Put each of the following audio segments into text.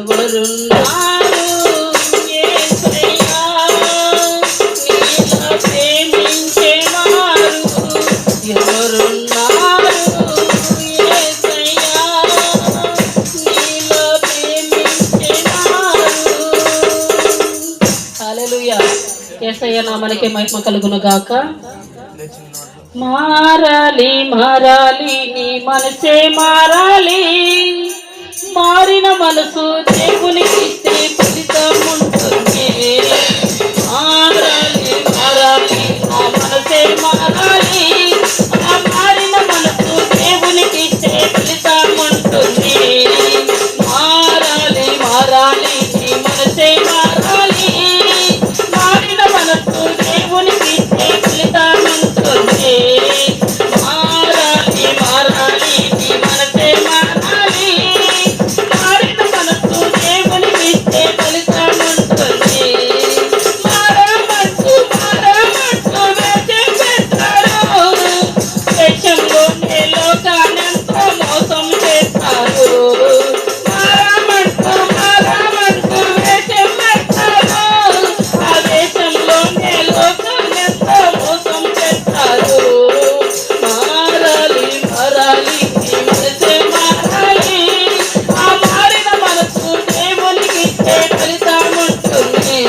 ఎవరున్నారు యేసయ్యా నీలా ప్రేమించేవారు ఎవరున్నారు యేసయ్యా నీలా ప్రేమించేవారు. హల్లెలూయా. యేసయ్య నామమునకే మహిమ కలుగును గాక. మారాలి మారాలి నీ మనసే మారాలి, మారిన మనసు దేవునికి ఇస్తే ఫలితం ఉంటుంది. మారాలి మారాలి నా మనసే మారాలి, ఆ మారిన మనసు దేవునికి ఇస్తే ఫలితం ఉంటుంది. మారాలి మారాలి నీ మనసే మారాలి, మారిన మనసు దేవునికి ఇస్తే ఫలితం ఉంటుంది. మారాలి మారాలి నీ మనసే మారాలి, మారిన మనసు దేవునికి ఇస్తే ఫలితం ఉంటుంది. మారమంటూ వేషం పెట్టారు, దేశంలోనే లోకానంతా మోసం చేస్తారు. మారమంటూ వేషం పెట్టారు, ఆ దేశంలోనే లోకానంతా మోసం చేస్తారు. మారాలి మారాలి నీ మనసే మారాలి, ఆ మారిన మనసు దేవునికి ఇచ్చే ఫలితం ఉంటుంది.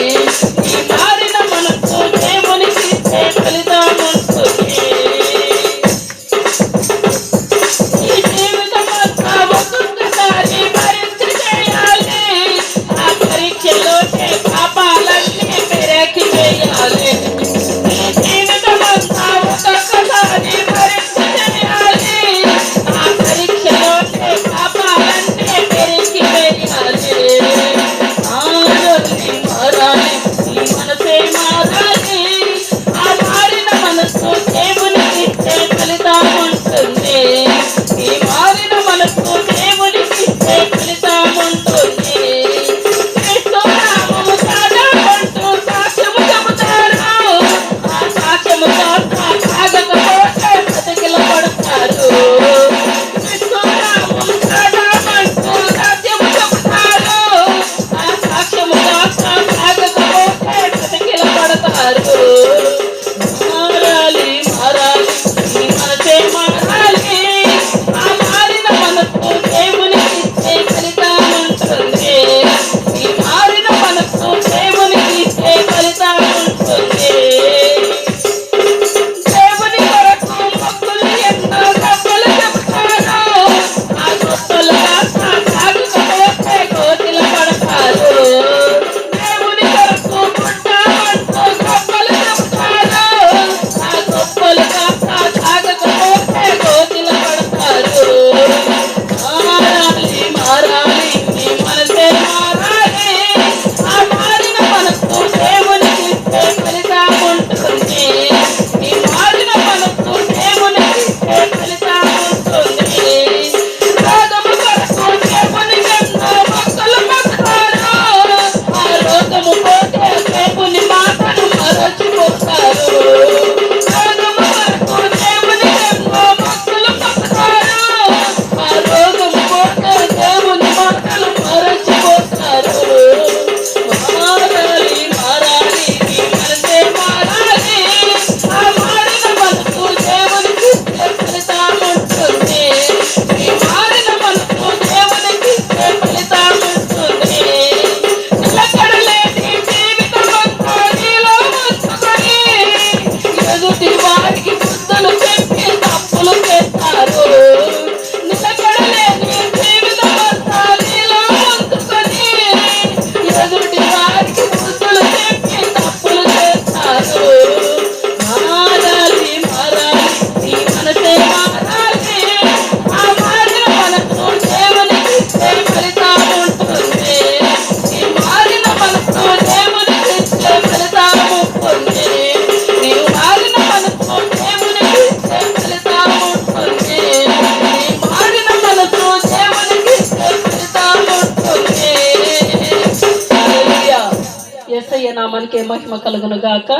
ఈ మారిన మనసు దేవునికి ఇచ్చే ఫలితం ఉంటుంది. ఈ జీవితమంతా ఒక్కొక్కసారి పరీక్ష చేయాలి, ఆ పరీక్షలోనే పాపాలన్నీ పెరకి చేయాలి. ఈ జీవితమంతా ఒక్కొక్కసారి పరీక్ష చేయాలి, ఆ పరీక్షలోనే పాపాలన్నీ పెరకి వేయాలి. మారాలి మారాలి నీ మనసే మారాలి, ఆ మారిన మనసు దేవునికి ఇచ్చే ఫలితం ఉంటుంది. ఈ మారిన మనసు దేవునికి ఇచ్చే ఫలితం ఉంటుంది. క్రీస్తు నామము సాగమంటూ సాక్ష్యము చెబుతారు, ఆ సాక్ష్యము సాగకపోతే బ్రతికిల పడతారు. క్రీస్తు నామము సాగమంటూ సాక్ష్యము చెబుతారు, ఆ సాక్ష్యము సాగకపోతే బ్రతికిల పడతారు. మారాలి మారాలి నీ మనసే మారాలి, ఆ మారిన మనసు దేవునికి ఇచ్చే ఫలితం ఉంటుంది. ఈ మారిన మనసు దేవునికి ఇచ్చే ఫలితం ఉంటుంది. దేవుని కొరకు మొక్కులు ఎన్నో గొప్పలు చెబుతారు, ఆ గొప్పలు సాగకపోతే కోతిల పడతారు. దేవుని కొరకు పుట్టామంటూ గొప్పలు చెబుతారు, ఆ గొప్పలు సాగకపోతే కోతిల పడతారు. మారాలి మారాలి నీ మనసే మారాలి, ఆ మారిన మనసు దేవునికి ఇచ్చే ఫలితం ఉంటుంది. ఈ మారిన మనసు దేవునికి ఇచ్చే ఫలితం ఉంటుంది. రోగము కొరకు దేవునికి ఎన్నో మొక్కులు మొక్కుతారు, ఆ రోగము పోతే దేవుని మాటను మరచిపోతారు. రోగము కొరకు దేవునికి ఎన్నో మొక్కులు మొక్కుతారు, ఆ రోగము పోతే దేవుని మాటలు మరచిపోతారు. మారాలి మారాలి నీ మనసే మారాలి, ఆ మారిన మనసు దేవునికి ఇచ్చే ఫలితం ఉంటుంది. ఈ మారిన మనసు దేవునికి ఇచ్చే ఫలితం ఉంటుంది. నిలకడలేని జీవితమంతా నీలో ఉంచుకొని ఎదుటి వారికి బుద్ధులు చెప్పి తప్పులు చేస్తారు. నిలకడలేని జీవితమంతా నీలో ఉంచుకొని ఎదుటి వారికి బుద్ధులు చెప్పి తప్పులు చేస్తారు. మారాలి మారాలి నీ మనసే మారాలి, ఆ మారిన మనసు దేవునికి ఇచ్చే ఫలితం ఉంటుంది. ఈ మారిన మనసు దేవునికి ఇచ్చే ఫలితం ఉంటుంది. నీవు మారిన మనసు దేవునికి ఇచ్చే ఫలితం ఉంటుంది. ఈ మారిన మనసు దేవునికి ఇచ్చే ఫలితం ఉంటుంది. హల్లెలూయా. యేసయ్య నామమునకే మహిమ కలుగును గాక.